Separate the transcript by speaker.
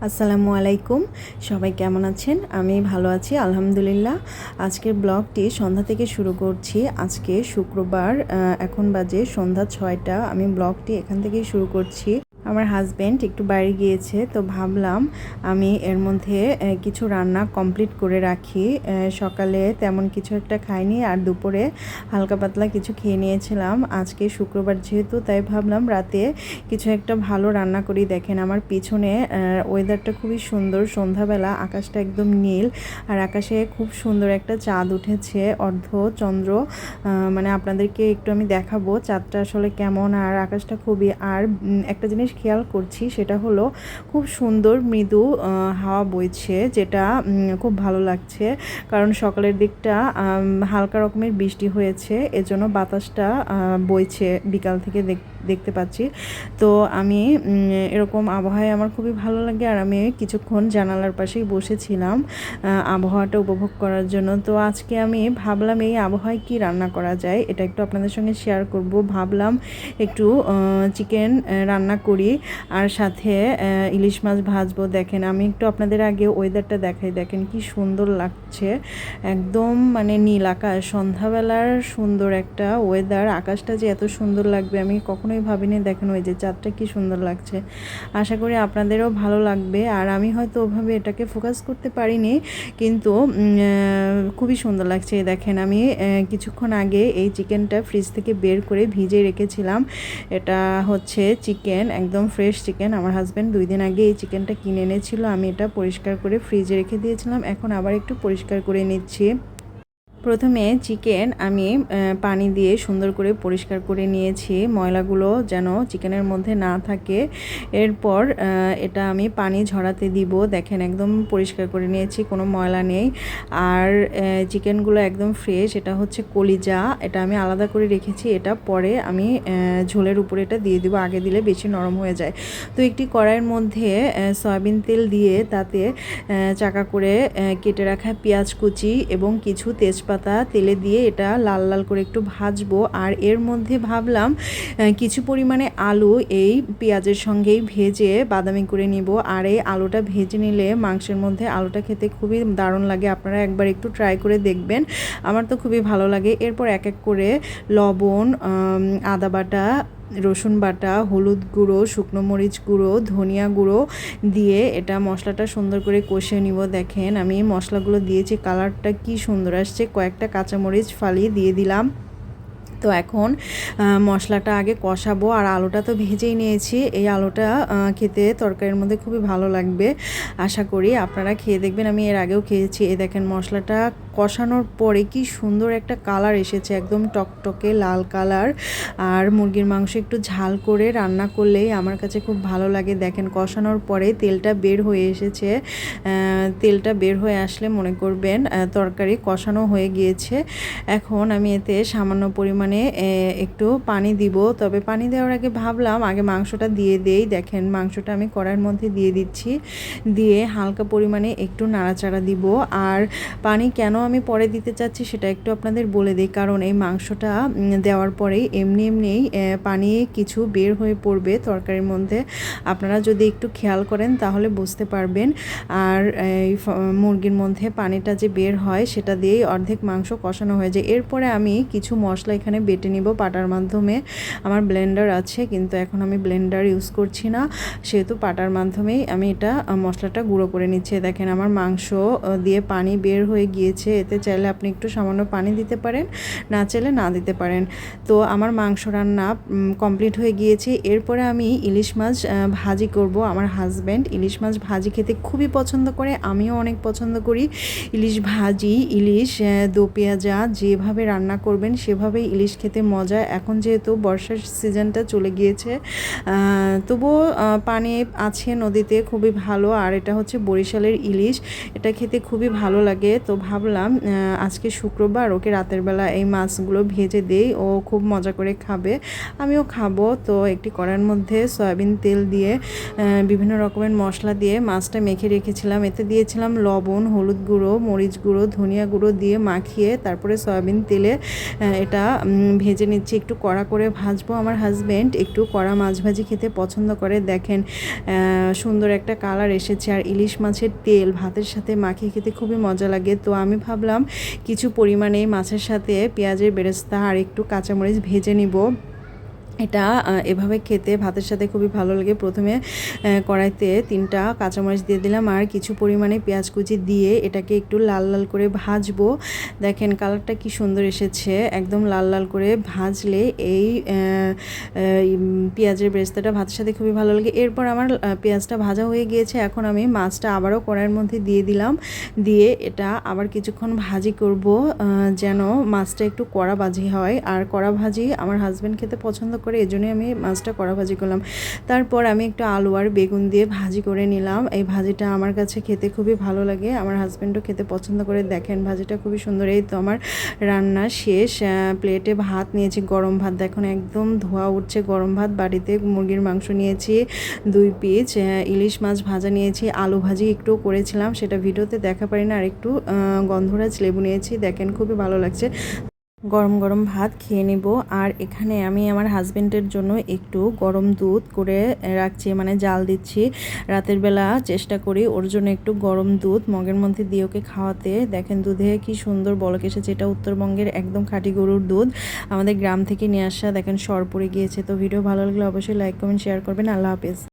Speaker 1: আসসালামু আলাইকুম। সবাই কেমন আছেন? আমি ভালো আছি আলহামদুলিল্লাহ। আজকের ব্লগটি সন্ধ্যা থেকে শুরু করছি। আজকে শুক্রবার, এখন বাজে সন্ধ্যা ৬টা। আমি ব্লগটি এখান থেকেই শুরু করছি। আমার হাজব্যান্ড একটু বাইরে গিয়েছে, তো ভাবলাম আমি এর মধ্যে কিছু রান্না কমপ্লিট করে রাখি। সকালে তেমন কিছু একটা খাইনি, আর দুপুরে হালকা পাতলা কিছু খেয়ে নিয়েছিলাম। আজকে শুক্রবার যেহেতু, তাই ভাবলাম রাতে কিছু একটা ভালো রান্না করি। দেখেন আমার পিছনে ওয়েদারটা খুবই সুন্দর, সন্ধ্যাবেলা আকাশটা একদম নীল, আর আকাশে খুব সুন্দর একটা চাঁদ উঠেছে, অর্ধ চন্দ্র। মানে আপনাদেরকে একটু আমি দেখাবো চাঁদটা আসলে কেমন, আর আকাশটা খুবই। আর একটা জিনিস খেয়াল করছি, সেটা হলো খুব সুন্দর মৃদু হাওয়া বইছে, যেটা খুব ভালো লাগছে। কারণ সকালের দিকটা হালকা রকমের বৃষ্টি হয়েছে, এজন্য বাতাসটা বইছে বিকাল থেকে দেখতে পাচ্ছি। তো আমি এরকম আবহাওয়ায় আমার খুবই ভালো লাগে, আর আমি কিছুক্ষণ জানালার পাশেই বসেছিলাম আবহাওয়াটা উপভোগ করার জন্য। তো আজকে আমি ভাবলাম এই আবহাওয়ায় কি রান্না করা যায়, এটা একটু আপনাদের সঙ্গে শেয়ার করব। ভাবলাম একটু চিকেন রান্না করি, আর সাথে ইলিশ মাছ ভাজবো। দেখেন আমি একটু আপনাদের আগে ওয়েদারটা দেখাই, দেখেন কি সুন্দর লাগছে, একদম মানে নীল আকাশ, সন্ধ্যাবেলার সুন্দর একটা ওয়েদার। আকাশটা যে এত সুন্দর লাগবে আমি কখনোই ভাবিনি। দেখেন ওই যে চাঁদটা কি সুন্দর লাগছে, আশা করি আপনাদেরও ভালো লাগবে। আর আমি হয়তো ওভাবে এটাকে ফোকাস করতে পারিনি, কিন্তু খুবই সুন্দর লাগছে। দেখেন আমি কিছুক্ষণ আগে এই চিকেনটা ফ্রিজ থেকে বের করে ভিজে রেখেছিলাম। এটা হচ্ছে চিকেন, একদম ফ্রেশ চিকেন। আমার হাজব্যান্ড 2 দিন আগে এই চিকেনটা কিনে এনেছিল, আমি এটা পরিষ্কার করে ফ্রিজে রেখে দিয়েছিলাম। এখন আবার একটু পরিষ্কার করে নিচ্ছি। প্রথমে চিকেন আমি পানি দিয়ে সুন্দর করে পরিষ্কার করে নিয়েছি, ময়লাগুলো যেন চিকেনের মধ্যে না থাকে। এরপর এটা আমি পানি ঝরাতে দিব। দেখেন একদম পরিষ্কার করে নিয়েছি, কোনো ময়লা নেই। আর চিকেনগুলো একদম ফ্রেশ। এটা হচ্ছে কলিজা, এটা আমি আলাদা করে রেখেছি। এটা পরে আমি ঝোলের উপরে এটা দিয়ে দিব, আগে দিলে বেশি নরম হয়ে যায়। তো একটি কড়াইয়ের মধ্যে সয়াবিন তেল দিয়ে তাতে চাকা করে কেটে রাখা পেঁয়াজ কুচি এবং কিছু তেজপাতা তেলে দিয়ে এটা লাল লাল করে একটু ভাজবো। আর এর মধ্যে ভাবলাম কিছু পরিমাণে আলু এই পেঁয়াজের সঙ্গেই ভেজে বাদামি করে নিব। আর এই আলুটা ভেজে নিলে মাংসের মধ্যে আলুটা খেতে খুবই দারুণ লাগে। আপনারা একবার একটু ট্রাই করে দেখবেন, আমার তো খুবই ভালো লাগে। এরপর এক এক করে লবণ, আদা বাটা, রসুন বাটা, হলুদ গুঁড়ো, শুকনো মরিচ গুঁড়ো, ধনিয়া গুঁড়ো দিয়ে এটা মশলাটা সুন্দর করে কষিয়ে নিব। দেখেন আমি মশলাগুলো দিয়েছি, কালারটা কি সুন্দর আসছে। কয়েকটা কাঁচামরিচ ফালিয়ে দিয়ে দিলাম। তো এখন মশলাটা আগে কষাবো, আর আলুটা তো ভেজেই নিয়েছি। এই আলুটা খেতে তরকারির মধ্যে খুবই ভালো লাগবে, আশা করি আপনারা খেয়ে দেখবেন। আমি এর আগেও খেয়েছি। এই দেখেন মশলাটা কষানোর পরে কি সুন্দর একটা কালার এসেছে, একদম টকটকে লাল কালার। আর মুরগির মাংস একটু ঝাল করে রান্না করলেই আমার কাছে খুব ভালো লাগে। দেখেন কষানোর পরে তেলটা বের হয়ে এসেছে, তেলটা বের হয়ে আসলে মনে করবেন তরকারি কষানো হয়ে গিয়েছে। এখন আমি এতে সামান্য পরিমাণে একটু পানি দিব, তবে পানি দেওয়ার আগে ভাবলাম আগে মাংসটা দিয়ে দেই। দেখেন মাংসটা আমি কড়াইয়ের মধ্যে দিয়ে দিচ্ছি, দিয়ে হালকা পরিমাণে একটু নাড়াচাড়া দিব। আর পানি কেন আমি পরে দিতে চাচ্ছি সেটা একটু আপনাদের বলে দিই, কারণ এই মাংসটা দেওয়ার পরেই এমনিই পানি কিছু বের হয়ে পড়বে তরকারির মধ্যে। আপনারা যদি একটু খেয়াল করেন তাহলে বুঝতে পারবেন। আর এই মুরগির মধ্যে পানিটা যে বের হয় সেটা দিয়েই অর্ধেক মাংস কষানো হয়ে যায়। এরপরে আমি কিছু মশলা এখানে বেটে নিব পাটার মাধ্যমে। আমার ব্লেন্ডার আছে, কিন্তু এখন আমি ব্লেন্ডার ইউজ করছি না, সেহেতু পাটার মাধ্যমেই আমি এটা মশলাটা গুঁড়ো করে নিচ্ছি। দেখেন আমার মাংস দিয়ে পানি বের হয়ে গিয়েছে, এতে চাইলে আপনি একটু সামান্য পানি দিতে পারেন, না চাইলে না দিতে পারেন। তো আমার মাংস রান্না কমপ্লিট হয়ে গিয়েছে। এরপরে আমি ইলিশ মাছ ভাজি করব। আমার হাজব্যান্ড ইলিশ মাছ ভাজি খেতে খুবই পছন্দ করে, আমিও অনেক পছন্দ করি। ইলিশ ভাজি, ইলিশ দো পেঁয়াজা যেভাবে রান্না করবেন সেভাবেই ইলিশ খেতে মজা। এখন যেহেতু বর্ষার সিজনটা চলে গিয়েছে, তবুও পানি আছে নদীতে খুবই ভালো। আর এটা হচ্ছে বরিশালের ইলিশ, এটা খেতে খুবই ভালো লাগে। তো ভাবলাম আজকে শুক্রবার, ওকে রাতের বেলা এই মাছগুলো ভেজে দেই, ও খুব মজা করে খাবে, আমিও খাবো। তো একটি কড়াইয়ের মধ্যে সয়াবিন তেল দিয়ে বিভিন্ন রকমের মশলা দিয়ে মাছটা মেখে রেখেছিলাম। এতে দিয়েছিলাম লবণ, হলুদ গুঁড়ো, মরিচ গুঁড়ো, ধনিয়া গুঁড়ো দিয়ে মাখিয়ে তারপরে সয়াবিন তেলে এটা ভেজে নিচ্ছি। একটু কড়া করে ভাজবো। আমার হাজব্যান্ড একটু কড়া মাছ ভাজি খেতে পছন্দ করে। দেখেন সুন্দর একটা কালার এসেছে। আর ইলিশ মাছের তেল ভাতের সাথে মাখিয়ে খেতে খুবই মজা লাগে। তো আমি ভাবলাম কিছু পরিমাণে মাছের সাথে পেঁয়াজের বেরেস্তা আর একটু কাঁচামরিচ ভেজে নিব। এটা এভাবে খেতে ভাতের সাথে খুবই ভালো লাগে। প্রথমে কড়াইতে 3টা কাঁচামরিচ দিয়ে দিলাম আর কিছু পরিমাণে পেঁয়াজ কুচি দিয়ে এটাকে একটু লাল লাল করে ভাজবো। দেখেন কালারটা কি সুন্দর এসেছে। একদম লাল লাল করে ভাজলে এই পেঁয়াজের বেরেস্তাটা ভাতের সাথে খুবই ভালো লাগে। এরপর আমার পেঁয়াজটা ভাজা হয়ে গিয়েছে। এখন আমি মাছটা আবারও কড়াইয়ের মধ্যে দিয়ে দিলাম। দিয়ে এটা আবার কিছুক্ষণ ভাজি করব, যেন মাছটা একটু কড়া ভাজি হয়। আর কড়া ভাজি আমার হাজব্যান্ড খেতে পছন্দ করে, এজন্যই আমি মাছটা কড়া ভাজি করলাম। তারপর আমি একটু আলু আর বেগুন দিয়ে ভাজি করে নিলাম। এই ভাজিটা আমার কাছে খেতে খুবই ভালো লাগে, আমার হাজব্যান্ডও খেতে পছন্দ করে। দেখেন ভাজিটা খুবই সুন্দর। এই তো আমার রান্না শেষ। প্লেটে ভাত নিয়েছি, গরম ভাত। দেখুন একদম ধোয়া উঠছে গরম ভাত। বাড়িতে মুরগির মাংস নিয়েছি 2 পিস, ইলিশ মাছ ভাজা নিয়েছি, আলু ভাজি একটু করেছিলাম, সেটা ভিডিওতে দেখা পারি না। আর একটু গন্ধরাজ লেবু নিয়েছি। দেখেন খুবই ভালো লাগছে। গরম গরম ভাত খেয়ে নেব। আর এখানে আমি আমার হাজবেন্ডের জন্য একটু গরম দুধ করে রাখছি, মানে জাল দিচ্ছি। রাতের বেলা চেষ্টা করি ওর জন্য একটু গরম দুধ মগের মধ্যে দিয়ে ওকে খাওয়াতে। দেখেন দুধে কি সুন্দর বলক এসেছে। এটা উত্তরবঙ্গের একদম খাঁটি গরুর দুধ, আমাদের গ্রাম থেকে নিয়ে আসা। দেখেন সর পড়ে গিয়েছে। তো ভিডিও ভালো লাগলে অবশ্যই লাইক কমেন্ট শেয়ার করবেন। আল্লাহ হাফেজ।